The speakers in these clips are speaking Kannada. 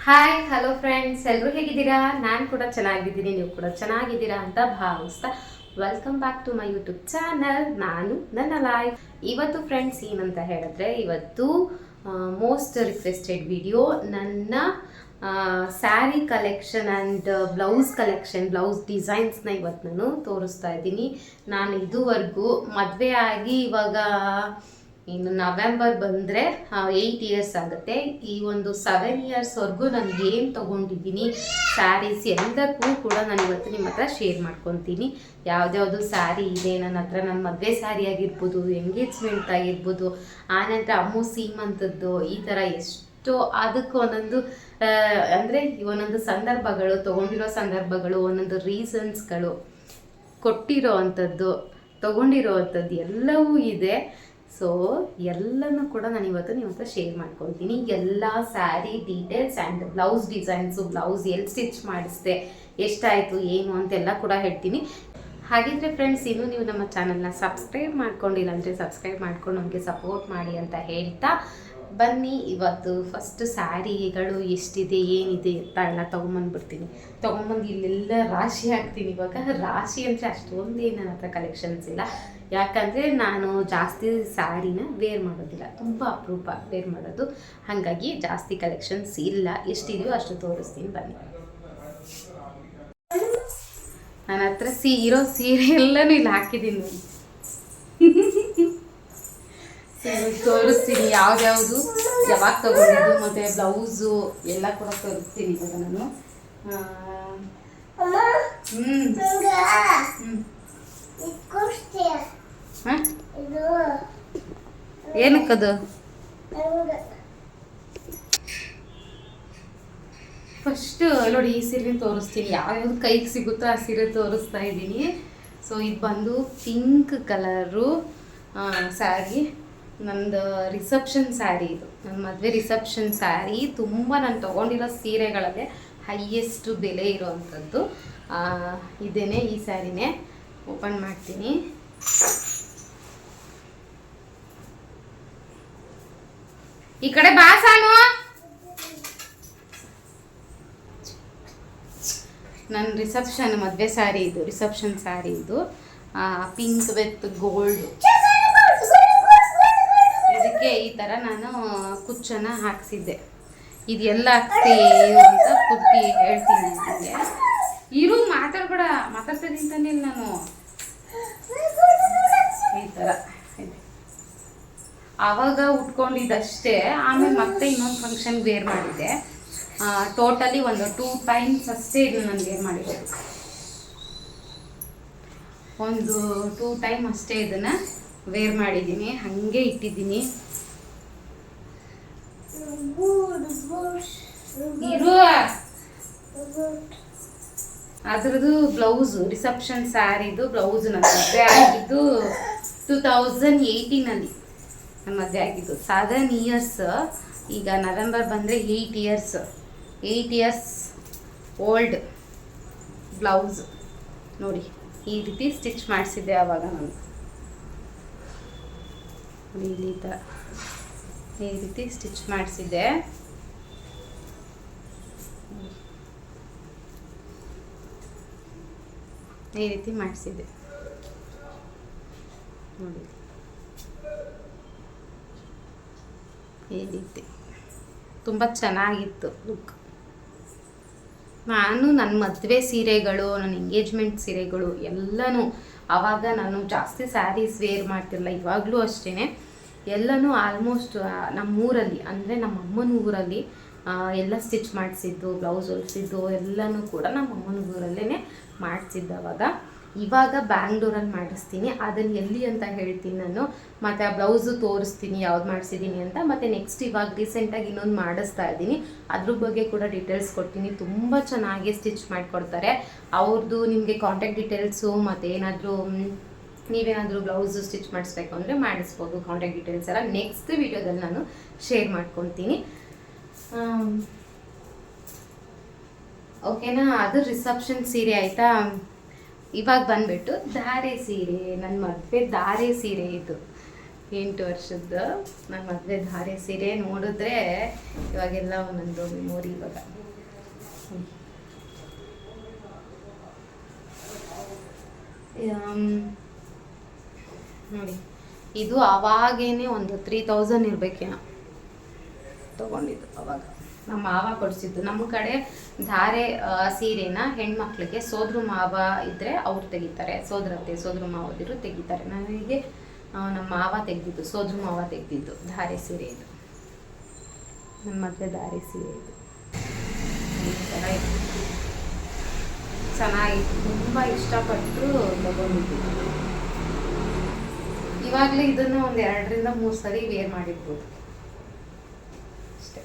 ಹಾಯ್ ಹಲೋ ಫ್ರೆಂಡ್ಸ್, ಎಲ್ಲರೂ ಹೇಗಿದ್ದೀರಾ? ನಾನು ಕೂಡ ಚೆನ್ನಾಗಿದ್ದೀನಿ, ನೀವು ಕೂಡ ಚೆನ್ನಾಗಿದ್ದೀರಾ ಅಂತ ಭಾವಿಸ್ತಾ welcome back to my YouTube channel. ನಾನು ನನ್ನ ಲೈಫ್. ಇವತ್ತು ಫ್ರೆಂಡ್ಸ್ ಏನಂತ ಹೇಳಿದ್ರೆ, ಇವತ್ತು ಮೋಸ್ಟ್ ರಿಕ್ವೆಸ್ಟೆಡ್ ವಿಡಿಯೋ ನನ್ನ ಸ್ಯಾರಿ ಕಲೆಕ್ಷನ್ ಆ್ಯಂಡ್ ಬ್ಲೌಸ್ ಡಿಸೈನ್ಸ್ನ ಇವತ್ತು ನಾನು ತೋರಿಸ್ತಾ ಇದ್ದೀನಿ. ನಾನು ಇದುವರೆಗೂ ಮದುವೆ ಆಗಿ ಇವಾಗ ಇನ್ನು ನವೆಂಬರ್ ಬಂದರೆ 8 ಇಯರ್ಸ್ ಆಗುತ್ತೆ. ಈ ಒಂದು 7 ಇಯರ್ಸ್ವರೆಗೂ ನಾನು ಏನು ತೊಗೊಂಡಿದ್ದೀನಿ ಸ್ಯಾರೀಸ್ ಎಲ್ಲಕ್ಕೂ ಕೂಡ ನಾನು ಇವತ್ತು ನಿಮ್ಮ ಹತ್ರ ಶೇರ್ ಮಾಡ್ಕೊತೀನಿ. ಯಾವ್ದ್ಯಾವುದು ಸ್ಯಾರಿ ಇದೆ ನನ್ನ ಹತ್ರ, ನನ್ನ ಮದುವೆ ಸ್ಯಾರಿ ಆಗಿರ್ಬೋದು, ಎಂಗೇಜ್ಮೆಂಟ್ ಆಗಿರ್ಬೋದು, ಆನಂತರ ಅಮ್ಮು ಸೀಮಂತದ್ದು, ಈ ಥರ ಎಷ್ಟು ಅದಕ್ಕೆ ಒಂದೊಂದು ಅಂದರೆ ಒಂದೊಂದು ಸಂದರ್ಭಗಳು, ತೊಗೊಂಡಿರೋ ಸಂದರ್ಭಗಳು, ಒಂದೊಂದು ರೀಸನ್ಸ್ಗಳು, ಕೊಟ್ಟಿರೋ ಅಂಥದ್ದು, ತೊಗೊಂಡಿರೋ ಅಂಥದ್ದು ಎಲ್ಲವೂ ಇದೆ. ಸೊ ಎಲ್ಲನೂ ಕೂಡ ನಾನು ಇವತ್ತು ನಿಮ್ಮ ಹತ್ರ ಶೇರ್ ಮಾಡ್ಕೊತೀನಿ. ಎಲ್ಲ sari details and blouse designs, blouse ಎಲ್ಲಿ ಸ್ಟಿಚ್ ಮಾಡಿಸ್ದೆ, ಎಷ್ಟಾಯಿತು ಏನು ಅಂತೆಲ್ಲ ಕೂಡ ಹೇಳ್ತೀನಿ. ಹಾಗಿದ್ರೆ ಫ್ರೆಂಡ್ಸ್, ಇನ್ನೂ ನೀವು ನಮ್ಮ ಚಾನಲ್ನ ಸಬ್ಸ್ಕ್ರೈಬ್ ಮಾಡ್ಕೊಂಡಿಲ್ಲ ಅಂದರೆ ಸಬ್ಸ್ಕ್ರೈಬ್ ಮಾಡ್ಕೊಂಡು ನಮಗೆ ಸಪೋರ್ಟ್ ಮಾಡಿ ಅಂತ ಹೇಳ್ತಾ ಬನ್ನಿ. ಇವತ್ತು ಫಸ್ಟ್ ಸ್ಯಾರಿಗಳು ಎಷ್ಟಿದೆ ಏನಿದೆ ಅಂತ ಎಲ್ಲ ತೊಗೊಂಬಂದ್ಬಿಡ್ತೀನಿ. ತೊಗೊಂಬಂದು ಇಲ್ಲೆಲ್ಲ ರಾಶಿ ಹಾಕ್ತೀನಿ. ಇವಾಗ ರಾಶಿ ಅಂದರೆ ಅಷ್ಟೊಂದೇನು ನನ್ನ ಹತ್ರ ಕಲೆಕ್ಷನ್ಸ್ ಇಲ್ಲ, ಯಾಕಂದರೆ ನಾನು ಜಾಸ್ತಿ ಸ್ಯಾರಿನ ವೇರ್ ಮಾಡೋದಿಲ್ಲ, ತುಂಬ ಅಪರೂಪ ವೇರ್ ಮಾಡೋದು. ಹಾಗಾಗಿ ಜಾಸ್ತಿ ಕಲೆಕ್ಷನ್ಸ್ ಇಲ್ಲ. ಎಷ್ಟಿದೆಯೋ ಅಷ್ಟು ತೋರಿಸ್ತೀನಿ ಬನ್ನಿ. ನನ್ನ ಹತ್ರ ಇರೋ ಸೀರೆ ಎಲ್ಲನೂ ಇಲ್ಲಿ ಹಾಕಿದ್ದೀನಿ. ತೋರಿಸ್ತೀನಿ ಯಾವ್ದ್ಯಾವುದು ಯಾವಾಗ ತೊಗೊಂಡಿದ್ದು, ಮತ್ತು ಬ್ಲೌಸು ಎಲ್ಲ ಕೂಡ ತೋರಿಸ್ತೀನಿ ಇವಾಗ ನಾನು. ಏನಕ್ಕದು? ಫಸ್ಟ್ ನೋಡಿ, ಈ ಸೀರೆ ತೋರಿಸ್ತೀನಿ. ಯಾವ್ಯಾವ್ದು ಕೈಗೆ ಸಿಗುತ್ತೋ ಆ ಸೀರೆ ತೋರಿಸ್ತಾ ಇದ್ದೀನಿ. ಸೊ ಇದು ಬಂದು ಪಿಂಕ್ ಕಲರು ಸ್ಯಾರಿ, ನಂದು ರಿಸೆಪ್ಷನ್ ಸ್ಯಾರಿ. ಇದು ನನ್ನ ಮದುವೆ ರಿಸೆಪ್ಷನ್ ಸ್ಯಾರಿ. ತುಂಬ ನಾನು ತೊಗೊಂಡಿರೋ ಸೀರೆಗಳಲ್ಲೇ ಹೈಯೆಸ್ಟ್ ಬೆಲೆ ಇರೋವಂಥದ್ದು ಇದೇನೆ. ಈ ಸ್ಯಾರಿನೇ ಓಪನ್ ಮಾಡ್ತೀನಿ. ಈ ಕಡೆ ಬಾಸಾನು. ನನ್ನ ರಿಸೆಪ್ಷನ್ ಮದುವೆ ಸ್ಯಾರಿ ಇದು, ರಿಸೆಪ್ಷನ್ ಸ್ಯಾರಿ ಇದು. Pink with gold. ಇದಕ್ಕೆ ಈ ಥರ ನಾನು ಕುಚ್ಚನ್ನು ಹಾಕ್ಸಿದ್ದೆ. ಇದೆಲ್ಲ ಹಾಕ್ಸಿ ಅಂತ ಕುಟ್ಟಿ ಹೇಳ್ತೀನಿ ನನಗೆ. ಇರು, ಮಾತಾಡ್ತಾ ಇದ್ದೀನಿ ನಾನು. ಈ ಥರ ಇದೆ. ಆವಾಗ ಉಟ್ಕೊಂಡಿದ್ದಷ್ಟೇ, ಆಮೇಲೆ ಮತ್ತೆ ಇನ್ನೊಂದು ಫಂಕ್ಷನ್ಗೆ ವೇರ್ ಮಾಡಿದ್ದೆ. ಟೋಟಲಿ ಒಂದು 2 ಟೈಮ್ಸ್ ಅಷ್ಟೇ ಇದು ನಾನು ವೇರ್ ಮಾಡಿರೋದು. ಒಂದು 2 ಟೈಮ್ ಅಷ್ಟೇ ಇದನ್ನು ವೇರ್ ಮಾಡಿದ್ದೀನಿ, ಹಾಗೆ ಇಟ್ಟಿದ್ದೀನಿ. ಇರು, ಅದ್ರದ್ದು ಬ್ಲೌಸು ರಿಸೆಪ್ಷನ್ ಸ್ಯಾರಿದು ಬ್ಲೌಸು ನನ್ನ ಮದುವೆ ಆಗಿದ್ದು 2018 ನನ್ನ ಮದುವೆ ಆಗಿದ್ದು. 7 ಇಯರ್ಸ್. ಈಗ ನವೆಂಬರ್ ಬಂದರೆ 8 ಇಯರ್ಸ್ ಓಲ್ಡ್ ಬ್ಲೌಸ್. ನೋಡಿ, ಈ ರೀತಿ ಸ್ಟಿಚ್ ಮಾಡಿಸಿದ್ದೆ ಆವಾಗ ನಾನು. ಈ ರೀತಿ ಸ್ಟಿಚ್ ಮಾಡಿಸಿದ್ದೆ. ಈ ರೀತಿ ಮಾಡಿಸಿದ್ದೆ ನೋಡಿ. ಈ ರೀತಿ ತುಂಬ ಚೆನ್ನಾಗಿತ್ತು ಲುಕ್. ನಾನು ನನ್ನ ಮದುವೆ ಸೀರೆಗಳು, ನನ್ನ ಎಂಗೇಜ್ಮೆಂಟ್ ಸೀರೆಗಳು ಎಲ್ಲನೂ ಆವಾಗ ನಾನು ಜಾಸ್ತಿ ಸ್ಯಾರೀಸ್ ವೇರ್ ಮಾಡ್ತಿರಲಿಲ್ಲ. ಇವಾಗಲೂ ಅಷ್ಟೇ, ಎಲ್ಲನೂ ಆಲ್ಮೋಸ್ಟ್ ನಮ್ಮೂರಲ್ಲಿ, ಅಂದರೆ ನಮ್ಮ ಅಮ್ಮನ ಊರಲ್ಲಿ ಎಲ್ಲ ಸ್ಟಿಚ್ ಮಾಡಿಸಿದ್ದು, ಬ್ಲೌಸ್ ಹೊಲಿಸಿದ್ದು ಎಲ್ಲನೂ ಕೂಡ ನಮ್ಮ ಅಮ್ಮನ ಊರಲ್ಲೇ ಮಾಡಿಸಿದ್ದು ಅವಾಗ. ಇವಾಗ ಬ್ಯಾಂಗ್ಳೂರಲ್ಲಿ ಮಾಡಿಸ್ತೀನಿ. ಅದನ್ನು ಎಲ್ಲಿ ಅಂತ ಹೇಳ್ತೀನಿ ನಾನು, ಮತ್ತು ಆ ಬ್ಲೌಸು ತೋರಿಸ್ತೀನಿ ಯಾವ್ದು ಮಾಡಿಸಿದ್ದೀನಿ ಅಂತ. ಮತ್ತು ನೆಕ್ಸ್ಟ್ ಇವಾಗ ರೀಸೆಂಟಾಗಿ ಇನ್ನೊಂದು ಮಾಡಿಸ್ತಾ ಇದ್ದೀನಿ, ಅದ್ರ ಬಗ್ಗೆ ಕೂಡ ಡೀಟೇಲ್ಸ್ ಕೊಡ್ತೀನಿ. ತುಂಬ ಚೆನ್ನಾಗಿ ಸ್ಟಿಚ್ ಮಾಡಿಕೊಡ್ತಾರೆ. ಅವ್ರದ್ದು ನಿಮಗೆ ಕಾಂಟ್ಯಾಕ್ಟ್ ಡೀಟೇಲ್ಸು, ಮತ್ತು ನೀವೇನಾದರೂ ಬ್ಲೌಸು ಸ್ಟಿಚ್ ಮಾಡಿಸ್ಬೇಕು ಅಂದರೆ ಮಾಡಿಸ್ಬೋದು. ಕಾಂಟ್ಯಾಕ್ಟ್ ಡೀಟೇಲ್ಸ್ ಎಲ್ಲ ನೆಕ್ಸ್ಟ್ ವೀಡಿಯೋದಲ್ಲಿ ನಾನು ಶೇರ್ ಮಾಡ್ಕೊತೀನಿ. ಓಕೆನಾ? ಅದು ರಿಸೆಪ್ಷನ್ ಸೀರೆ ಆಯಿತಾ. ಇವಾಗ ಬಂದುಬಿಟ್ಟು ಧಾರೆ ಸೀರೆ, ನನ್ನ ಮದುವೆ ಧಾರೆ ಸೀರೆ ಇದು. 8 ವರ್ಷದ್ದು ನನ್ನ ಮದುವೆ ಧಾರೆ ಸೀರೆ ನೋಡಿದ್ರೆ ಇವಾಗೆಲ್ಲ ಒಂದೊಂದು ಮೆಮೊರಿ ಇವಾಗ. ನೋಡಿ ಇದು ಅವಾಗೇನೆ ಒಂದು 3000 ಇರಬೇಕೇನೋ ತೊಗೊಂಡಿದ್ದು. ಅವಾಗ ನಮ್ಮ ಮಾವ ಕೊಡಿಸಿದ್ದು. ನಮ್ಮ ಕಡೆ ಧಾರೆ ಸೀರೆನ ಹೆಣ್ಮಕ್ಳಿಗೆ ಸೋದ್ರ ಮಾವ ಇದ್ದರೆ ಅವ್ರು ತೆಗಿತಾರೆ, ಸೋದರತ್ತೆ ಸೋದ್ರ ಮಾವದಿರು ತೆಗಿತಾರೆ. ನನಗೆ ನಮ್ಮ ಮಾವ ತೆಗೆದಿದ್ದು, ಸೋದ್ರ ಮಾವ ತೆಗೆದಿದ್ದು ಧಾರೆ ಸೀರೆ ಇದು. ನನ್ನ ಮದುವೆ ಧಾರೆ ಸೀರೆ ಇದು. ಈ ಥರ ಚೆನ್ನಾಗಿತ್ತು, ತುಂಬ ಇಷ್ಟಪಟ್ಟು ತಗೊಂಡಿದ್ದು. ಇವಾಗಲೇ ಇದನ್ನು ಒಂದು 2ರಿಂದ 3 ಸರಿ ವೇರ್ ಮಾಡಿರ್ಬೋದು ಅಷ್ಟೇ.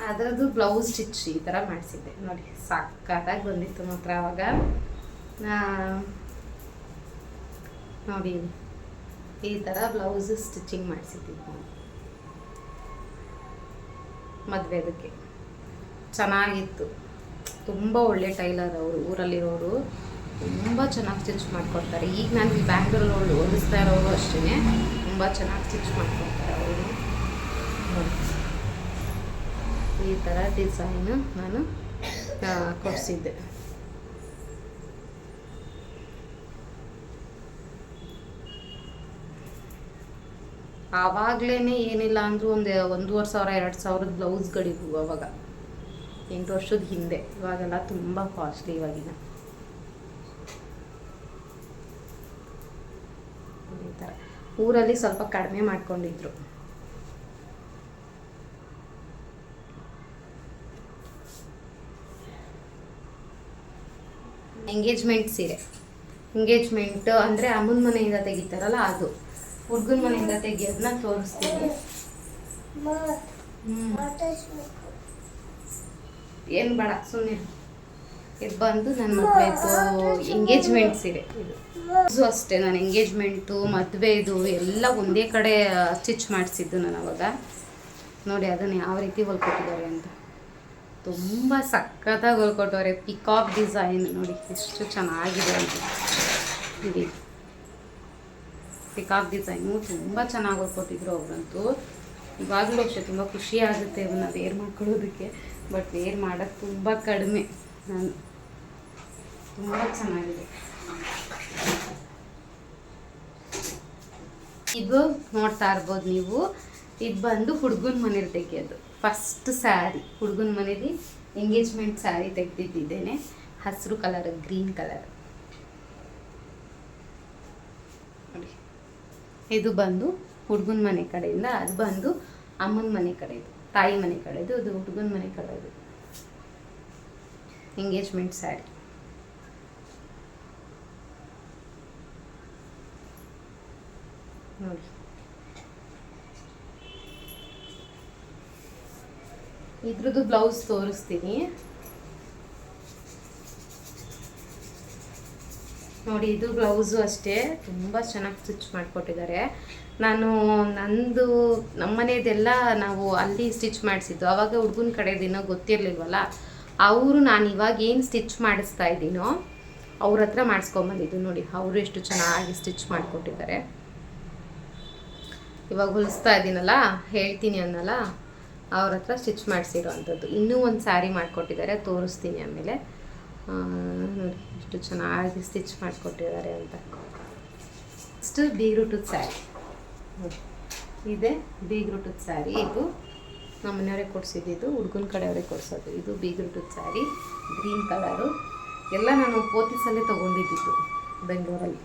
ಅದರದ್ದು ಬ್ಲೌಸ್ ಸ್ಟಿಚ್ ಈ ಥರ ಮಾಡಿಸಿದ್ದೆ ನೋಡಿ, ಸಕ್ಕತ್ತಾಗಿ ಬಂದಿತ್ತು ಮಾತ್ರ ಆವಾಗ. ನೋಡಿ ಈ ಥರ ಬ್ಲೌಸ್ ಸ್ಟಿಚಿಂಗ್ ಮಾಡಿಸಿದ್ದಿದ್ದು ನಾನು ಮದುವೆದಕ್ಕೆ. ಚೆನ್ನಾಗಿತ್ತು, ತುಂಬ ಒಳ್ಳೆ ಟೈಲರ್ ಅವರು, ಊರಲ್ಲಿರೋರು ತುಂಬ ಚೆನ್ನಾಗಿ ಸ್ಟಿಚ್ ಮಾಡಿಕೊಡ್ತಾರೆ. ಈಗ ನಾನು ಈ ಬ್ಯಾಂಗ್ಳೂರಲ್ಲಿ ಓದಿಸ್ತಾ ಇರೋರು ಅಷ್ಟೇ, ತುಂಬ ಚೆನ್ನಾಗಿ ಸ್ಟಿಚ್ ಮಾಡಿಕೊಡ್ತಾರೆ ಅವರು. ಈ ಥರ ಡಿಸೈನು ನಾನು ಕೊಡಿಸಿದ್ದೆ. ಆವಾಗಲೇ ಏನಿಲ್ಲ ಅಂದರೂ ಒಂದು 1500 2000 ಬ್ಲೌಸ್ಗಳಿದ್ವು ಅವಾಗ, 8 ವರ್ಷದ ಹಿಂದೆ. ಇವಾಗೆಲ್ಲ ತುಂಬ ಕಾಸ್ಟ್ಲಿ ಇವಾಗಿನ. ಈ ಥರ ಊರಲ್ಲಿ ಸ್ವಲ್ಪ ಕಡಿಮೆ ಮಾಡ್ಕೊಂಡಿದ್ರು. ಎಂಗೇಜ್ಮೆಂಟ್ ಸೀರೆ, ಎಂಗೇಜ್ಮೆಂಟ್ ಅಂದರೆ ಅಮ್ಮನ ಮನೆಯಿಂದ ತೆಗಿತಾರಲ್ಲ ಅದು. ಹುಡುಗನ ಮನೆಯಿಂದ ತೆಗಿಯೋದನ್ನ ತೋರಿಸ್ತೀನಿ. ಏನು ಬೇಡ ಸುಮ್ಮನೆ. ಇದು ಬಂದು ನನ್ನ ಮದುವೆದು ಎಂಗೇಜ್ಮೆಂಟ್ ಸೀರೆ. ಇದು ಅಷ್ಟೇ, ನಾನು ಎಂಗೇಜ್ಮೆಂಟು ಮದುವೆದು ಎಲ್ಲ ಒಂದೇ ಕಡೆ ಸ್ಟಿಚ್ ಮಾಡಿಸಿದ್ದು ನಾನು ಅವಾಗ. ನೋಡಿ ಅದನ್ನು ಯಾವ ರೀತಿ ಹೊಲ್ಕೊಟ್ಟಿದ್ದಾರೆ ಅಂತ, ತುಂಬ ಸಕ್ಕತ್ತಾಗಿ ಹೊಲ್ಕೊಟ್ಟವ್ರೆ. ಪಿಕಾಕ್ ಡಿಸೈನ್ ನೋಡಿ ಎಷ್ಟು ಚೆನ್ನಾಗಿದೆ ಅಂತ. ನೋಡಿ ಪಿಕಾಕ್ ಡಿಸೈನು ತುಂಬ ಚೆನ್ನಾಗಿ ಹೊಲ್ಕೊಟ್ಟಿದ್ರು ಅವರಂತೂ. ಇವಾಗಲೂ ಅಷ್ಟೇ ತುಂಬ ಖುಷಿ ಆಗುತ್ತೆ ಇವನ್ನ ವೇರ್ ಮಾಡ್ಕೊಳ್ಳೋದಕ್ಕೆ. ಬಟ್ ವೇರ್ ಮಾಡೋದು ತುಂಬ ಕಡಿಮೆ ನಾನು. ತುಂಬ ಚೆನ್ನಾಗಿದೆ ಇದು. ನೋಡ್ತಾ ಇರ್ಬೋದು ನೀವು, ಇದು ಬಂದು ಹುಡುಗನ ಮನೇಲಿ ತೆಗಿಯೋದು ಫಸ್ಟ್ ಸ್ಯಾರಿ. ಹುಡುಗನ ಮನೇಲಿ ಎಂಗೇಜ್ಮೆಂಟ್ ಸ್ಯಾರಿ ತೆಗೆದಿದ್ದೇನೆ, ಹಸಿರು ಕಲರ್, ಗ್ರೀನ್ ಕಲರ್. ನೋಡಿ ಇದು ಬಂದು ಹುಡುಗನ ಮನೆ ಕಡೆಯಿಂದ, ಅದು ಬಂದು ಅಮ್ಮನ ಮನೆ ಕಡೆದು, ತಾಯಿ ಮನೆ ಕಡೆದು. ಅದು ಹುಡುಗನ ಮನೆ ಕಡೆದು ಎಂಗೇಜ್ಮೆಂಟ್ ಸ್ಯಾರಿ. ನೋಡಿ ಇದ್ರದ್ದು ಬ್ಲೌಸ್ ತೋರಿಸ್ತೀನಿ ನೋಡಿ. ಇದು ಬ್ಲೌಸು ಅಷ್ಟೇ ತುಂಬ ಚೆನ್ನಾಗಿ ಸ್ಟಿಚ್ ಮಾಡಿಕೊಟ್ಟಿದ್ದಾರೆ. ನಾನು ನಮ್ಮನೇದೆಲ್ಲ ನಾವು ಅಲ್ಲಿ ಸ್ಟಿಚ್ ಮಾಡಿಸಿದ್ದು. ಆವಾಗ ಹುಡುಗನ ಕಡೆದಿನೋ ಗೊತ್ತಿರಲಿಲ್ವಲ್ಲ, ಅವರು ನಾನು ಇವಾಗ ಏನು ಸ್ಟಿಚ್ ಮಾಡಿಸ್ತಾ ಇದ್ದೀನೋ ಅವ್ರ ಹತ್ರ ಮಾಡಿಸ್ಕೊಂಬಂದಿದ್ದು. ನೋಡಿ ಅವರು ಎಷ್ಟು ಚೆನ್ನಾಗಿ ಸ್ಟಿಚ್ ಮಾಡಿಕೊಟ್ಟಿದ್ದಾರೆ. ಇವಾಗ ಹೊಲಿಸ್ತಾ ಇದ್ದೀನಲ್ಲ, ಹೇಳ್ತೀನಿ ಅನ್ನಲ್ಲ, ಅವ್ರ ಹತ್ರ ಸ್ಟಿಚ್ ಮಾಡಿಸಿರೋ ಅಂಥದ್ದು. ಇನ್ನೂ ಒಂದು ಸ್ಯಾರಿ ಮಾಡಿಕೊಟ್ಟಿದ್ದಾರೆ, ತೋರಿಸ್ತೀನಿ ಆಮೇಲೆ. ನೋಡಿ ಎಷ್ಟು ಚೆನ್ನಾಗಿ ಸ್ಟಿಚ್ ಮಾಡಿಕೊಟ್ಟಿದ್ದಾರೆ ಅಂತ. ನೆಕ್ಸ್ಟ್ ಬೀಗ್ರೂಟದ ಸ್ಯಾರಿ ನೋಡಿ, ಇದೆ ಬೀಗ್ರೂಟದ ಸ್ಯಾರಿ. ಇದು ನಮ್ಮ ಮನೆಯವರೇ ಕೊಡಿಸಿದ್ದು, ಹುಡುಗನ ಕಡೆಯವರೇ ಕೊಡಿಸೋದು. ಇದು ಬೀಗ್ರೂಟದ ಸ್ಯಾರಿ, ಗ್ರೀನ್ ಕಲರು. ಎಲ್ಲ ನಾನು ಪೋತಿಸಲ್ಲೇ ತೊಗೊಂಡಿದ್ದು ಬೆಂಗಳೂರಲ್ಲಿ.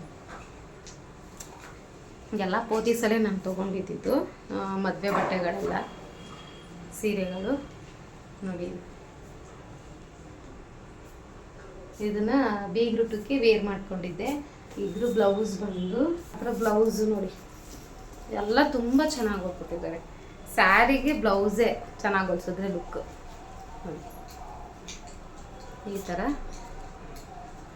ಎಲ್ಲ ಪೋತಿಸಲ್ಲೇ ನಾನು ತೊಗೊಂಡಿದ್ದು ಮದುವೆ ಬಟ್ಟೆಗಳೆಲ್ಲ, ಸೀರೆಗಳು. ನೋಡಿ ಇದನ್ನು ಬೀಗ್ರೂಟಕ್ಕೆ ವೇರ್ ಮಾಡ್ಕೊಂಡಿದ್ದೆ. ಇದ್ರ ಬ್ಲೌಸ್ ಬಂದು ಅದರ ಬ್ಲೌಸು ನೋಡಿ ಎಲ್ಲ ತುಂಬ ಚೆನ್ನಾಗಿ ಹೊಲ್ಕೊಟ್ಟಿದ್ದಾರೆ. ಸ್ಯಾರಿಗೆ ಬ್ಲೌಸೇ ಚೆನ್ನಾಗಿ ಹೊಲ್ಸಿದ್ರೆ ಲುಕ್. ನೋಡಿ ಈ ಥರ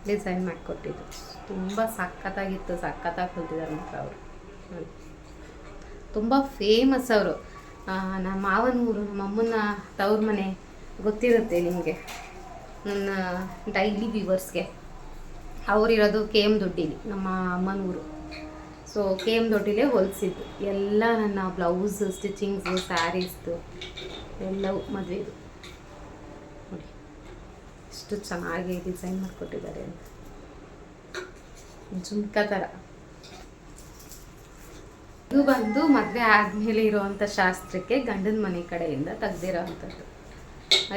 ಡಿಸೈನ್ ಮಾಡಿಕೊಟ್ಟಿದ್ದು ತುಂಬ ಸಖತ್ತಾಗಿತ್ತು, ಸಖತ್ತಾಗಿ ಹೊಲ್ತಿದ್ದಾರೆ ಮಾತ್ರ ಅವರು. ನೋಡಿ ತುಂಬ ಫೇಮಸ್ ಅವರು. ನಮ್ಮ ಮಾವನ ಊರು, ನಮ್ಮ ಅಮ್ಮನ ತವ್ರ ಮನೆ ಗೊತ್ತಿರುತ್ತೆ ನಿಮಗೆ, ನನ್ನ ಡೈಲಿ ವ್ಯೂವರ್ಸ್ಗೆ. ಅವರಿರೋದು ಕೆ ಎಮ್ ದೊಡ್ಡಿಲಿ, ನಮ್ಮ ಅಮ್ಮನೂರು. ಸೊ ಕೆ ಎಮ್ ದೊಡ್ಡಿಲೇ ಹೊಲಿಸಿದ್ದು ಎಲ್ಲ ನನ್ನ ಬ್ಲೌಸ್ ಸ್ಟಿಚಿಂಗ್ಸು, ಸ್ಯಾರೀಸ್ದು ಎಲ್ಲವೂ ಮದುವೆದು. ನೋಡಿ ಎಷ್ಟು ಚೆನ್ನಾಗಿ ಡಿಸೈನ್ ಮಾಡಿಕೊಟ್ಟಿದ್ದಾರೆ ಅಂತ, ಜುಮ್ಕ ಥರ. ಇದು ಬಂದು ಮದುವೆ ಆದಮೇಲೆ ಇರೋವಂಥ ಶಾಸ್ತ್ರಕ್ಕೆ ಗಂಡನ ಮನೆ ಕಡೆಯಿಂದ ತೆಗ್ದಿರೋ ಅಂಥದ್ದು.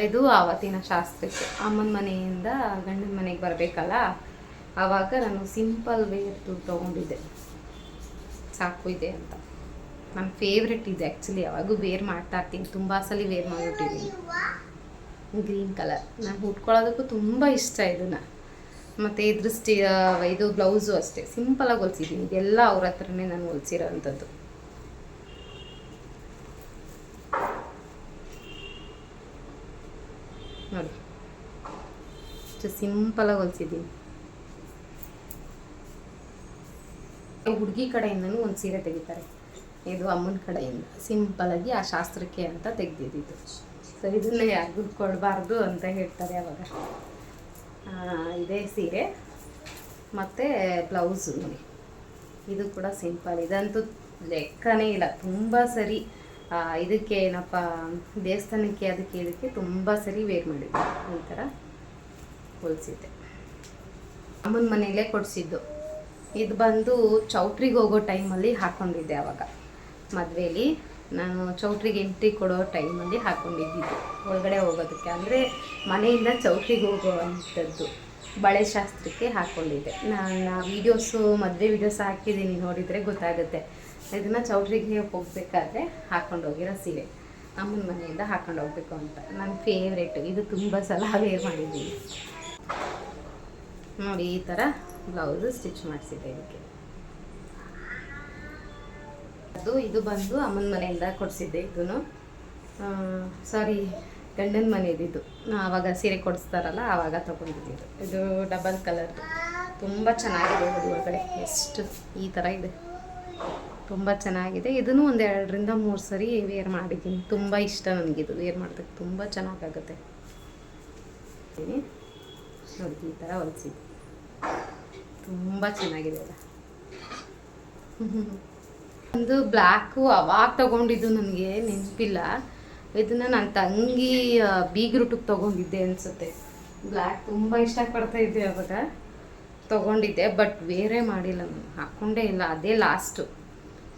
ಇದು ಆವತ್ತಿನ ಶಾಸ್ತ್ರಕ್ಕೆ ಅಮ್ಮನ ಮನೆಯಿಂದ ಗಂಡನ ಮನೆಗೆ ಬರಬೇಕಲ್ಲ, ಆವಾಗ ನಾನು ಸಿಂಪಲ್ ವೇರ್ದು ತೊಗೊಂಡಿದ್ದೆ. ಸಾಕು ಇದೆ ಅಂತ, ನನ್ನ ಫೇವ್ರೆಟ್ ಇದೆ ಆ್ಯಕ್ಚುಲಿ. ಯಾವಾಗೂ ವೇರ್ ಮಾಡ್ತಾ ಇರ್ತೀನಿ, ತುಂಬ ಸಲ ವೇರ್ ಮಾಡಿಬಿಟ್ಟಿದ್ದೀನಿ. ಗ್ರೀನ್ ಕಲರ್ ನಾನು ಉಟ್ಕೊಳ್ಳೋದಕ್ಕೂ ತುಂಬ ಇಷ್ಟ ಇದನ್ನು. ಮತ್ತು ಇದ್ರ ಇದು ಬ್ಲೌಸು ಅಷ್ಟೇ ಸಿಂಪಲಾಗಿ ಹೊಲಿಸಿದ್ದೀನಿ. ಇದೆಲ್ಲ ಅವ್ರ ಹತ್ರನೇ ನಾನು ಹೊಲಿಸಿರೋ ಅಂಥದ್ದು. ನೋಡಿ ಇಷ್ಟು ಸಿಂಪಲಾಗಿ ಹೊಲಿಸಿದ್ದೀನಿ. ಹುಡುಗಿ ಕಡೆಯಿಂದನೂ ಒಂದು ಸೀರೆ ತೆಗಿತಾರೆ, ಇದು ಅಮ್ಮನ ಕಡೆಯಿಂದ ಸಿಂಪಲಾಗಿ ಆ ಶಾಸ್ತ್ರಕ್ಕೆ ಅಂತ ತೆಗೆದಿದ್ದು. ಸೊ ಇದನ್ನೇ ಯಾರಿಗೂ ಕೊಡಬಾರ್ದು ಅಂತ ಹೇಳ್ತಾರೆ ಅವಾಗ. ಇದೇ ಸೀರೆ ಮತ್ತು ಬ್ಲೌಸು ನೋಡಿ, ಇದು ಕೂಡ ಸಿಂಪಲ್. ಇದಂತೂ ಲೆಕ್ಕನೇ ಇಲ್ಲ, ತುಂಬ ಸರಿ ಇದಕ್ಕೆ ಏನಪ್ಪ ದೇವಸ್ಥಾನಕ್ಕೆ ಅದಕ್ಕೆ ಇದಕ್ಕೆ ತುಂಬ ಸರಿ ವೇರ್ ಮಾಡಿದ್ದೆ. ಈ ಥರ ಹೊಲಿಸಿದ್ದೆ, ಅಮ್ಮನ ಮನೆಯಲ್ಲೇ ಕೊಡಿಸಿದ್ದು. ಇದು ಬಂದು ಚೌಟ್ರಿಗೆ ಹೋಗೋ ಟೈಮಲ್ಲಿ ಹಾಕ್ಕೊಂಡಿದ್ದೆ. ಆವಾಗ ಮದುವೆಯಲ್ಲಿ ನಾನು ಚೌಟ್ರಿಗೆ ಎಂಟ್ರಿ ಕೊಡೋ ಟೈಮಲ್ಲಿ ಹಾಕ್ಕೊಂಡಿದ್ದಿದ್ದು, ಒಳಗಡೆ ಹೋಗೋದಕ್ಕೆ. ಅಂದರೆ ಮನೆಯಿಂದ ಚೌಟ್ರಿಗೆ ಹೋಗೋ ಅಂಥದ್ದು ಬಳೆ ಶಾಸ್ತ್ರಕ್ಕೆ ಹಾಕ್ಕೊಂಡಿದ್ದೆ. ನಾನು ವೀಡಿಯೋಸು ಮದುವೆ ವೀಡಿಯೋಸ್ ಹಾಕಿದ್ದೀನಿ, ನೋಡಿದರೆ ಗೊತ್ತಾಗುತ್ತೆ. ಇದನ್ನು ಚೌಟ್ರಿಗೆ ಹೋಗಬೇಕಾದ್ರೆ ಹಾಕ್ಕೊಂಡು ಹೋಗಿರೋ ಸೀರೆ, ಅಮ್ಮನ ಮನೆಯಿಂದ ಹಾಕ್ಕೊಂಡು ಹೋಗ್ಬೇಕು ಅಂತ. ನನ್ನ ಫೇವ್ರೇಟು ಇದು, ತುಂಬ ಸಲ ವೇರ್ ಮಾಡಿದ್ದೀನಿ. ನೋಡಿ ಈ ಥರ ಬ್ಲೌಸು ಸ್ಟಿಚ್ ಮಾಡಿಸಿದ್ದೆ ಇದಕ್ಕೆ. ಇದು ಬಂದು ಅಮ್ಮನ ಮನೆಯಿಂದ ಕೊಡಿಸಿದ್ದೆ. ಇದೂ ಸಾರಿ ಗಂಡನ ಮನೆಯದಿದ್ದು, ಆವಾಗ ಸೀರೆ ಕೊಡಿಸ್ತಾರಲ್ಲ ಆವಾಗ ತೊಗೊಂಡಿದ್ದು. ಇದು ಡಬಲ್ ಕಲರ್, ತುಂಬ ಚೆನ್ನಾಗಿದೆ. ಅದು ಒಳಗಡೆ ಎಷ್ಟು ಈ ಥರ ಇದೆ, ತುಂಬ ಚೆನ್ನಾಗಿದೆ. ಇದನ್ನು ಒಂದು 2-3 ಸರಿ ವೇರ್ ಮಾಡಿದ್ದೀನಿ. ತುಂಬ ಇಷ್ಟ ನನಗಿದು ವೇರ್ ಮಾಡೋದಕ್ಕೆ, ತುಂಬ ಚೆನ್ನಾಗಾಗುತ್ತೆ. ನೋಡಿ ಈ ಥರ ಹೊಲಿಸಿದ್ದು, ತುಂಬ ಚೆನ್ನಾಗಿದೆ ಅಲ್ಲ. ಒಂದು ಬ್ಲ್ಯಾಕು ಅವಾಗ ತೊಗೊಂಡಿದ್ದು, ನನಗೆ ನೆನಪಿಲ್ಲ. ಇದನ್ನು ನನ್ನ ತಂಗಿ ಬೀಗ್ರೂಟಿಗೆ ತೊಗೊಂಡಿದ್ದೆ ಅನಿಸುತ್ತೆ. ಬ್ಲ್ಯಾಕ್ ತುಂಬ ಇಷ್ಟಪಡ್ತಾ ಇದ್ದೆ ಅವಾಗ, ತೊಗೊಂಡಿದ್ದೆ. ಬಟ್ ವೇರೇ ಮಾಡಿಲ್ಲ ನಾನು, ಹಾಕ್ಕೊಂಡೇ ಇಲ್ಲ. ಅದೇ ಲಾಸ್ಟು,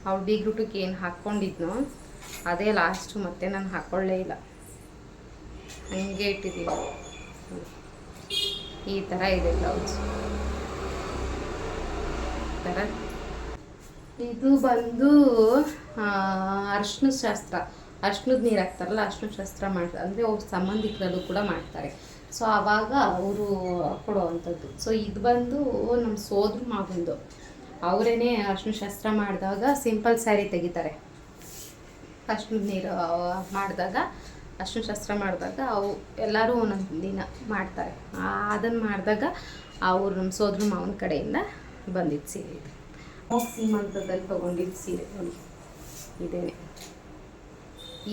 ಅವಳು ಬೀಗ್ರೂಟಿಗೆ ಏನು ಹಾಕ್ಕೊಂಡಿದ್ನೋ ಅದೇ ಲಾಸ್ಟು. ಮತ್ತೆ ನಾನು ಹಾಕ್ಕೊಳ್ಳೇ ಇಲ್ಲ, ಹಂಗೆ ಇಟ್ಟಿದ್ದೀನಿ. ಈ ಥರ ಇದೆ ಬ್ಲೌಸ್. ಥರ ಇದು ಬಂದು ಅರ್ಶಿನದ ಶಾಸ್ತ್ರ, ಅರ್ಶಿನದ ನೀರು ಹಾಕ್ತಾರಲ್ಲ, ಅರ್ಶಿನದ ಶಾಸ್ತ್ರ ಮಾಡ್ತಾರೆ. ಅಂದರೆ ಅವ್ರ ಸಂಬಂಧಿಕರಲ್ಲೂ ಕೂಡ ಮಾಡ್ತಾರೆ. ಸೊ ಆವಾಗ ಅವರು ಕೊಡುವಂಥದ್ದು. ಸೊ ಇದು ಬಂದು ನಮ್ಮ ಸೋದ್ರ ಮಾವಂದು, ಅವರೇನೆ ಅರ್ಶಿನ ಶಾಸ್ತ್ರ ಮಾಡಿದಾಗ ಸಿಂಪಲ್ ಸ್ಯಾರಿ ತೆಗಿತಾರೆ. ಅರ್ಶಿನದ ನೀರು ಮಾಡಿದಾಗ, ಅರ್ಶಿನ ಶಾಸ್ತ್ರ ಮಾಡಿದಾಗ ಅವು ಎಲ್ಲರೂ ಒಂದೊಂದು ದಿನ ಮಾಡ್ತಾರೆ. ಅದನ್ನು ಮಾಡಿದಾಗ ಅವರು ನಮ್ಮ ಸೋದ್ರ ಮಾವನ ಕಡೆಯಿಂದ ಬಂದಿದ್ದು ಸೀರೆ ಇದು. ಸೀಮಂತದಲ್ಲಿ ತೊಗೊಂಡಿದ್ದು ಸೀರೆ ನೋಡಿ, ಇದೇನೆ.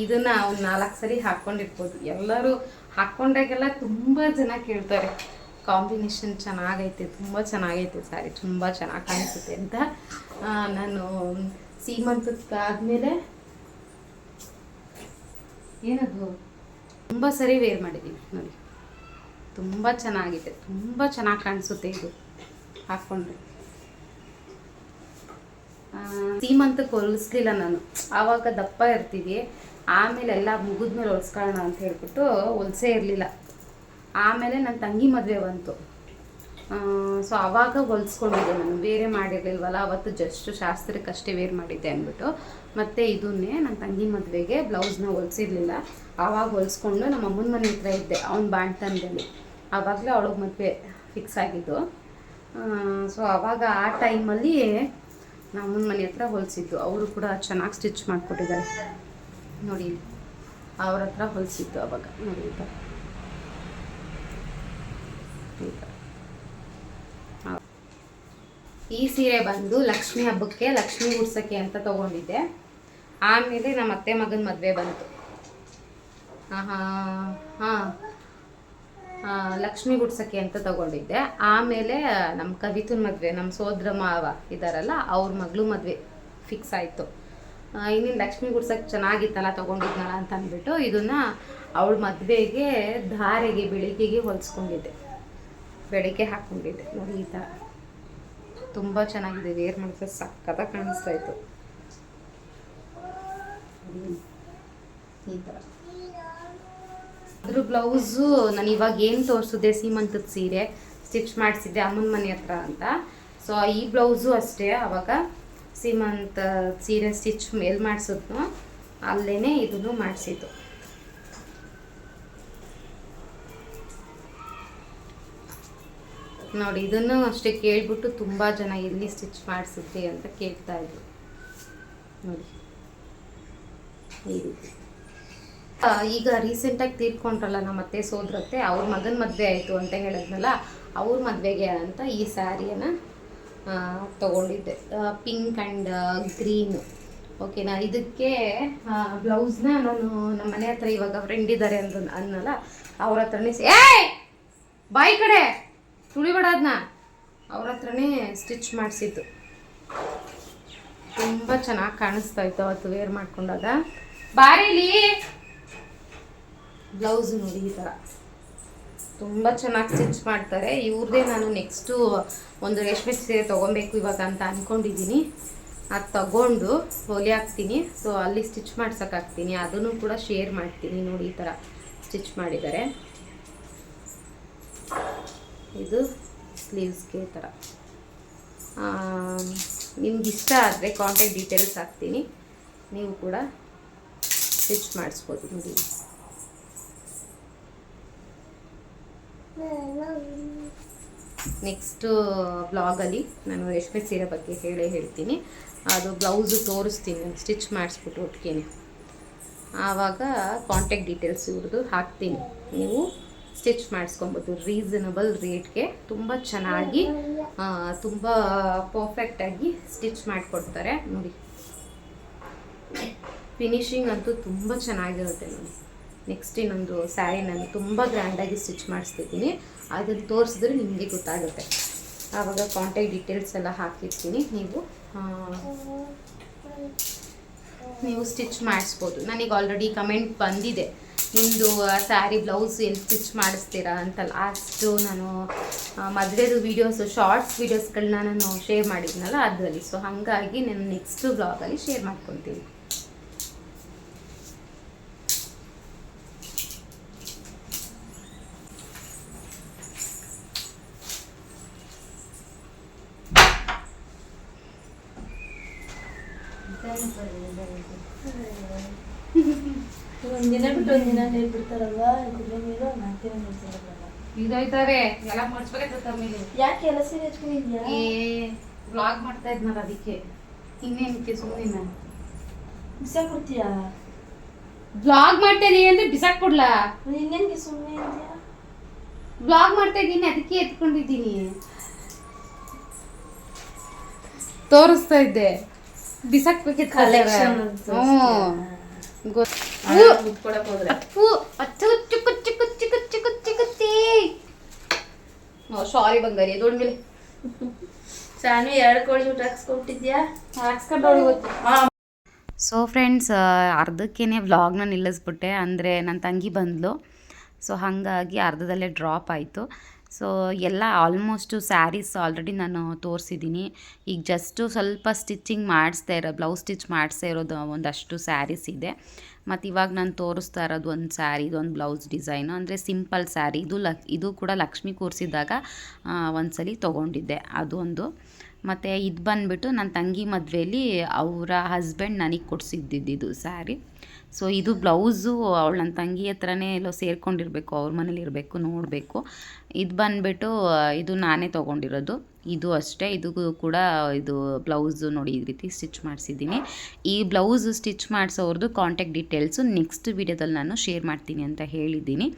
ಇದನ್ನು ಒಂದು 4 ಸರಿ ಹಾಕ್ಕೊಂಡಿರ್ಬೋದು. ಎಲ್ಲರೂ ಹಾಕ್ಕೊಂಡಾಗೆಲ್ಲ ತುಂಬ ಜನ ಕೇಳ್ತಾರೆ, ಕಾಂಬಿನೇಷನ್ ಚೆನ್ನಾಗೈತೆ, ತುಂಬ ಚೆನ್ನಾಗೈತೆ ಸ್ಯಾರಿ, ತುಂಬ ಚೆನ್ನಾಗಿ ಕಾಣಿಸುತ್ತೆ ಅಂತ. ನಾನು ಸೀಮಂತಕ್ಕಾದ್ಮೇಲೆ ಏನದು ತುಂಬ ಸರಿ ವೇರ್ ಮಾಡಿದ್ದೀನಿ ನೋಡಿ, ತುಂಬ ಚೆನ್ನಾಗಿದೆ, ತುಂಬ ಚೆನ್ನಾಗಿ ಕಾಣಿಸುತ್ತೆ ಇದು ಹಾಕ್ಕೊಂಡ್ರೆ. ಸೀಮಂತಕ್ಕೆ ಹೊಲಿಸ್ಲಿಲ್ಲ ನಾನು, ಆವಾಗ ದಪ್ಪ ಇರ್ತೀವಿ. ಆಮೇಲೆ ಎಲ್ಲ ಮುಗಿದ್ಮೇಲೆ ಹೊಲಿಸ್ಕೊಳ್ಳೋಣ ಅಂತ ಹೇಳ್ಬಿಟ್ಟು ಹೊಲಿಸೇ ಇರಲಿಲ್ಲ. ಆಮೇಲೆ ನನ್ನ ತಂಗಿ ಮದುವೆ ಬಂತು. ಸೊ ಆವಾಗ ಹೊಲಿಸ್ಕೊಂಡಿದ್ದೆ ನಾನು, ಬೇರೆ ಮಾಡಿರಲಿಲ್ವಲ್ಲ ಅವತ್ತು, ಜಸ್ಟ್ ಶಾಸ್ತ್ರಕ್ಕಷ್ಟೇ ವೇರ್ ಮಾಡಿದ್ದೆ ಅಂದ್ಬಿಟ್ಟು. ಮತ್ತು ಇದನ್ನೇ ನನ್ನ ತಂಗಿ ಮದುವೆಗೆ ಬ್ಲೌಸ್ನ ಹೊಲಿಸಿರ್ಲಿಲ್ಲ. ಆವಾಗ ಹೊಲಿಸ್ಕೊಂಡು ನಮ್ಮ ಅಮ್ಮನ ಮನೆ ಹತ್ರ ಇದ್ದೆ, ಅವ್ನ ಬಾಣ್ತನದಲ್ಲಿ. ಆವಾಗಲೇ ಅವಳಿಗೆ ಮದುವೆ ಫಿಕ್ಸ್ ಆಗಿದ್ದು. ಸೊ ಆವಾಗ ಆ ಟೈಮಲ್ಲಿ ನಮ್ಮ ಅಮ್ಮನ ಮನೆ ಹತ್ರ ಹೊಲಿಸಿದ್ದು. ಅವರು ಕೂಡ ಚೆನ್ನಾಗಿ ಸ್ಟಿಚ್ ಮಾಡಿಕೊಟ್ಟಿದ್ದಾರೆ ನೋಡಿ, ಅವ್ರ ಹತ್ರ ಹೊಲಿಸಿದ್ದು ಅವಾಗ ನೋಡಿ. ಈ ಸೀರೆ ಬಂದು ಲಕ್ಷ್ಮಿ ಹಬ್ಬಕ್ಕೆ, ಲಕ್ಷ್ಮಿ ಉಡ್ಸಕ್ಕೆ ಅಂತ ತೊಗೊಂಡಿದ್ದೆ. ಆಮೇಲೆ ನಮ್ಮ ಅತ್ತೆ ಮಗನ ಮದುವೆ ಬಂತು. ಹಾಂ ಲಕ್ಷ್ಮಿ ಗುಡ್ಸಕ್ಕೆ ಅಂತ ತಗೊಂಡಿದ್ದೆ. ಆಮೇಲೆ ನಮ್ಮ ಕವಿತನ ಮದುವೆ, ನಮ್ಮ ಸೋದರ ಮಾವ ಇದ್ದಾರಲ್ಲ ಅವ್ರ ಮಗಳು ಮದುವೆ ಫಿಕ್ಸ್ ಆಯಿತು. ಇನ್ನೇನು ಲಕ್ಷ್ಮಿ ಗುಡ್ಸಕ್ಕೆ ಚೆನ್ನಾಗಿತ್ತಲ್ಲ ತೊಗೊಂಡಿದ್ನಲ್ಲ ಅಂತ ಅಂದ್ಬಿಟ್ಟು ಇದನ್ನು ಅವಳ ಮದುವೆಗೆ ಧಾರೆಗೆ ಬೆಳಿಗ್ಗೆಗೆ ಹೊಲಿಸ್ಕೊಂಡಿದ್ದೆ, ಬೆಳಿಗ್ಗೆ ಹಾಕ್ಕೊಂಡಿದ್ದೆ. ನೋಡಿ ಈ ಥರ ತುಂಬ ಚೆನ್ನಾಗಿದೆ, ವೇರ್ ಮಾಡಿದ್ರೆ ಸಕ್ಕತ್ತಾಗಿ ಕಾಣಿಸ್ತಾ ಇತ್ತು ಈ ಥರ. ಅದ್ರ ಬ್ಲೌಸು ನಾನು ಇವಾಗ ಏನು ತೋರಿಸಿದೆ ಸೀಮಂತದ ಸೀರೆ ಸ್ಟಿಚ್ ಮಾಡಿಸಿದ್ದೆ ಅಮ್ಮನ ಮನೆ ಹತ್ರ ಅಂತ. ಸೊ ಈ ಬ್ಲೌಸು ಅಷ್ಟೇ, ಆವಾಗ ಸೀಮಂತ ಸೀರೆ ಸ್ಟಿಚ್ ಎಲ್ಲಿ ಮಾಡಿಸಿದ್ನು ಅಲ್ಲೇ ಇದನ್ನು ಮಾಡಿಸಿದ್ದು. ನೋಡಿ ಇದನ್ನು ಅಷ್ಟೇ ಕೇಳ್ಬಿಟ್ಟು ತುಂಬ ಜನ ಎಲ್ಲಿ ಸ್ಟಿಚ್ ಮಾಡಿಸಿದ್ರಿ ಅಂತ ಕೇಳ್ತಾ ಇದ್ರು. ನೋಡಿ ಈ ರೀತಿ. ಈಗ ರೀಸೆಂಟಾಗಿ ತೀರ್ಕೊಂಡ್ರಲ್ಲ ನಮ್ಮ ಅತ್ತೆ ಸೋದರತ್ತೆ, ಅವ್ರ ಮಗನ ಮದುವೆ ಆಯಿತು ಅಂತ ಹೇಳಿದ್ನಲ್ಲ, ಅವ್ರ ಮದುವೆಗೆ ಅಂತ ಈ ಸ್ಯಾರಿಯನ್ನು ತೊಗೊಂಡಿದ್ದೆ, ಪಿಂಕ್ ಆ್ಯಂಡ್ ಗ್ರೀನು. ಓಕೆನಾ. ಇದಕ್ಕೆ ಬ್ಲೌಸ್ನ ನಾನು ನಮ್ಮ ಮನೆ ಹತ್ರ ಇವಾಗ ಫ್ರೆಂಡ್ ಇದ್ದಾರೆ ಅನ್ನಲ್ಲ, ಅವ್ರ ಹತ್ರನೇ ಬಾಯಿ ಕಡೆ ತುಳಿಬೇಡ ಅದನ್ನ, ಅವ್ರ ಹತ್ರನೇ ಸ್ಟಿಚ್ ಮಾಡಿಸಿದ್ದು. ತುಂಬ ಚೆನ್ನಾಗಿ ಕಾಣಿಸ್ತಾ ಇತ್ತು ಅವತ್ತು ವೇರ್ ಮಾಡ್ಕೊಂಡಾಗ. ಬಾರಿಲಿ ಬ್ಲೌಸು ನೋಡಿ ಈ ಥರ ತುಂಬ ಚೆನ್ನಾಗಿ ಸ್ಟಿಚ್ ಮಾಡ್ತಾರೆ ಇವ್ರದ್ದೇ. ನಾನು ನೆಕ್ಸ್ಟು ಒಂದು ರೇಷ್ಮೆ ಸೀರೆ ತೊಗೊಬೇಕು ಇವಾಗ ಅಂತ ಅಂದ್ಕೊಂಡಿದ್ದೀನಿ. ಅದು ತಗೊಂಡು ಹೊಲಿ ಹಾಕ್ತೀನಿ. ಸೊ ಅಲ್ಲಿ ಸ್ಟಿಚ್ ಮಾಡ್ಸೋಕ್ಕಾಗ್ತೀನಿ, ಅದನ್ನು ಕೂಡ ಶೇರ್ ಮಾಡ್ತೀನಿ. ನೋಡಿ ಈ ಥರ ಸ್ಟಿಚ್ ಮಾಡಿದ್ದಾರೆ. ಇದು ಸ್ಲೀವ್ಸ್ಗೆ ಈ ಥರ. ನಿಮ್ಗೆ ಇಷ್ಟ ಆದರೆ ಕಾಂಟ್ಯಾಕ್ಟ್ ಡೀಟೇಲ್ಸ್ ಹಾಕ್ತೀನಿ, ನೀವು ಕೂಡ ಸ್ಟಿಚ್ ಮಾಡಿಸ್ಬೋದು. ನೋಡಿ ನೆಕ್ಸ್ಟು ಬ್ಲಾಗಲ್ಲಿ ನಾನು ರೇಷ್ಮೆ ಸೀರೆ ಬಗ್ಗೆ ಹೇಳ್ತೀನಿ. ಅದು ಬ್ಲೌಸು ತೋರಿಸ್ತೀನಿ ಸ್ಟಿಚ್ ಮಾಡಿಸ್ಬಿಟ್ಟು ಒಟ್ಟಿಗೆ. ಆವಾಗ ಕಾಂಟ್ಯಾಕ್ಟ್ ಡೀಟೇಲ್ಸ್ ಇವ್ರದ್ದು ಹಾಕ್ತೀನಿ, ನೀವು ಸ್ಟಿಚ್ ಮಾಡಿಸ್ಕೊಬೋದು ರೀಸನಬಲ್ ರೇಟ್ಗೆ. ತುಂಬ ಚೆನ್ನಾಗಿ ತುಂಬ ಪರ್ಫೆಕ್ಟಾಗಿ ಸ್ಟಿಚ್ ಮಾಡಿಕೊಡ್ತಾರೆ. ನೋಡಿ ಫಿನಿಶಿಂಗ್ ಅಂತೂ ತುಂಬ ಚೆನ್ನಾಗಿರುತ್ತೆ. ನೋಡಿ ನೆಕ್ಸ್ಟ್ ಇನ್ನೊಂದು ಸ್ಯಾರಿ ನಾನು ತುಂಬ ಗ್ರ್ಯಾಂಡಾಗಿ ಸ್ಟಿಚ್ ಮಾಡಿಸ್ತಿದ್ದೀನಿ, ಅದನ್ನು ತೋರಿಸಿದ್ರೆ ನಿಮಗೆ ಗೊತ್ತಾಗುತ್ತೆ. ಆವಾಗ ಕಾಂಟ್ಯಾಕ್ಟ್ ಡೀಟೇಲ್ಸ್ ಎಲ್ಲ ಹಾಕಿರ್ತೀನಿ, ನೀವು ಸ್ಟಿಚ್ ಮಾಡಿಸ್ಬೋದು. ನನಗೆ ಆಲ್ರೆಡಿ ಕಮೆಂಟ್ ಬಂದಿದೆ, ನಿಮ್ಮದು ಸ್ಯಾರಿ ಬ್ಲೌಸ್ ಎಲ್ಲಿ ಸ್ಟಿಚ್ ಮಾಡಿಸ್ತೀರಾ ಅಂತ. ಲಾಸ್ಟು ನಾನು ಮದುವೆದು ವೀಡಿಯೋಸು ಶಾರ್ಟ್ಸ್ ವೀಡಿಯೋಸ್ಗಳನ್ನ ನಾನು ಶೇರ್ ಮಾಡಿದ್ನಲ್ಲ ಅದರಲ್ಲಿ. ಸೊ ಹಾಗಾಗಿ ನಾನು ನೆಕ್ಸ್ಟ್ ಬ್ಲಾಗಲ್ಲಿ ಶೇರ್ ಮಾಡ್ಕೊತೀನಿ. ಒಂದಿನ ಬಿಟ್ಟು ಒಂದಿನ ನೀರು ಬಿಡ್ತಾರಲ್ವ, ಕುದುರೆ ನೀರು ನಾಲ್ಕಿನ ಇದಾಯ್ತವೆ ಎಲ್ಲ ಮಾಡಿಸ್ಬೇಕಾಯ್ತದೆ. ಯಾಕೆ ಎಲ್ಲ ಸೀರೆ ಹಚ್ಕೊಂಡಿದ್ಯಾ? ಬ್ಲಾಗ್ ಮಾಡ್ತಾ ಇದ್ನಲ್ಲ ಅದಕ್ಕೆ. ಇನ್ನೇನಕ್ಕೆ ಸುಮ್ಮನೆ ಬಿಸಾಕ್ ಕೊಡ್ತೀಯಾ? ಬ್ಲಾಗ್ ಮಾಡ್ತಾ ಇದೀನಿ ಅಂದ್ರೆ ಬಿಸಾಕ್ ಕೊಡ್ಲಾ? ಇನ್ನೇನ್ಗೆ ಸುಮ್ಮನೆ ಅಂತೀಯಾ? ಬ್ಲಾಗ್ ಮಾಡ್ತಾ ಇದ್ದೀನಿ ಅದಕ್ಕೆ ಎತ್ಕೊಂಡಿದ್ದೀನಿ, ತೋರಿಸ್ತಾ ಇದ್ದೆ. ಬಿಸಾಕ್ಬೇಕಿತ್ತು ಸಾರಿ ಬಂಗಾರಿ ದೊಡ್ಡ ಮೇಲೆ ಸಾನು 2 ಕೋಳಿ ಊಟ ಹಾಕ್ಸ್ಕೊಟ್ಟಿದ್ಯಾ? ಸೊ ಫ್ರೆಂಡ್ಸ್, ಅರ್ಧಕ್ಕೇನೆ ವ್ಲಾಗ್ನ ನಿಲ್ಲಿಸ್ಬಿಟ್ಟೆ. ಅಂದರೆ ನನ್ನ ತಂಗಿ ಬಂದಳು, ಸೊ ಹಾಗಾಗಿ ಅರ್ಧದಲ್ಲೇ ಡ್ರಾಪ್ ಆಯಿತು. ಸೊ ಎಲ್ಲ ಆಲ್ಮೋಸ್ಟು ಸ್ಯಾರೀಸ್ ಆಲ್ರೆಡಿ ನಾನು ತೋರಿಸಿದ್ದೀನಿ. ಈಗ ಜಸ್ಟು ಸ್ವಲ್ಪ ಸ್ಟಿಚಿಂಗ್ ಮಾಡಿಸ್ತಾ ಬ್ಲೌಸ್ ಸ್ಟಿಚ್ ಮಾಡಿಸ್ತಾ ಇರೋದು ಒಂದಷ್ಟು ಸ್ಯಾರೀಸ್ ಇದೆ. ಮತ್ತು ಇವಾಗ ನಾನು ತೋರಿಸ್ತಾ ಇರೋದು ಒಂದು ಸ್ಯಾರಿ, ಇದೊಂದು ಬ್ಲೌಸ್ ಡಿಸೈನು, ಅಂದರೆ ಸಿಂಪಲ್ ಸ್ಯಾರಿ. ಇದು ಕೂಡ ಲಕ್ಷ್ಮಿ ಕೂರಿಸಿದಾಗ ಒಂದ್ಸಲಿ ತೊಗೊಂಡಿದ್ದೆ ಅದೊಂದು. ಮತ್ತು ಇದು ಬಂದುಬಿಟ್ಟು ನನ್ನ ತಂಗಿ ಮದುವೆಯಲ್ಲಿ ಅವರ ಹಸ್ಬೆಂಡ್ ನನಗೆ ಕೊಡಿಸಿದ್ದಿದ್ದು ಸ್ಯಾರಿ. ಸೊ ಇದು ಬ್ಲೌಸು ಅವಳು ನನ್ನ ತಂಗಿ ಹತ್ರನೇ ಎಲ್ಲೋ ಸೇರ್ಕೊಂಡಿರಬೇಕು, ಅವ್ರ ಮನೇಲಿ ಇರಬೇಕು, ನೋಡಬೇಕು. ಇದು ಬಂದುಬಿಟ್ಟು ಇದು ನಾನೇ ತೊಗೊಂಡಿರೋದು. ಇದು ಅಷ್ಟೇ, ಇದು ಕೂಡ ಇದು ಬ್ಲೌಸು ನೋಡಿ ಈ ರೀತಿ ಸ್ಟಿಚ್ ಮಾಡಿಸಿದ್ದೀನಿ. ಈ ಬ್ಲೌಸು ಸ್ಟಿಚ್ ಮಾಡಿಸೋರ್ದು ಕಾಂಟ್ಯಾಕ್ಟ್ ಡೀಟೇಲ್ಸು ನೆಕ್ಸ್ಟ್ ವೀಡಿಯೋದಲ್ಲಿ ನಾನು ಶೇರ್ ಮಾಡ್ತೀನಿ ಅಂತ ಹೇಳಿದ್ದೀನಿ.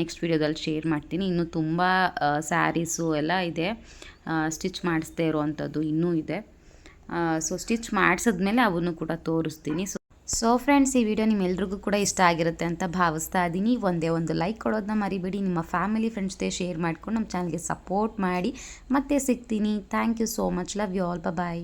ನೆಕ್ಸ್ಟ್ ವೀಡಿಯೋದಲ್ಲಿ ಶೇರ್ ಮಾಡ್ತೀನಿ. ಇನ್ನೂ ತುಂಬ ಸ್ಯಾರೀಸು ಎಲ್ಲ ಇದೆ, ಸ್ಟಿಚ್ ಮಾಡಿಸ್ದೇ ಇರೋವಂಥದ್ದು ಇನ್ನೂ ಇದೆ. ಸೊ ಸ್ಟಿಚ್ ಮಾಡಿಸಿದ್ಮೇಲೆ ಅವನ್ನು ಕೂಡ ತೋರಿಸ್ತೀನಿ. ಸೊ ಸೊ ಫ್ರೆಂಡ್ಸ್, ಈ ವಿಡಿಯೋ ನಿಮ್ಮೆಲ್ರಿಗೂ ಕೂಡ ಇಷ್ಟ ಆಗಿರುತ್ತೆ ಅಂತ ಭಾವಿಸ್ತಾ ಇದ್ದೀನಿ. ಒಂದೇ ಒಂದು ಲೈಕ್ ಕೊಡೋದನ್ನ ಮರಿಬೇಡಿ. ನಿಮ್ಮ ಫ್ಯಾಮಿಲಿ ಫ್ರೆಂಡ್ಸ್ ಜೊತೆ ಶೇರ್ ಮಾಡ್ಕೊಂಡು ನಮ್ಮ ಚಾನಲ್ಗೆ ಸಪೋರ್ಟ್ ಮಾಡಿ. ಮತ್ತೆ ಸಿಗ್ತೀನಿ. Thank you so much. Love you all. Bye.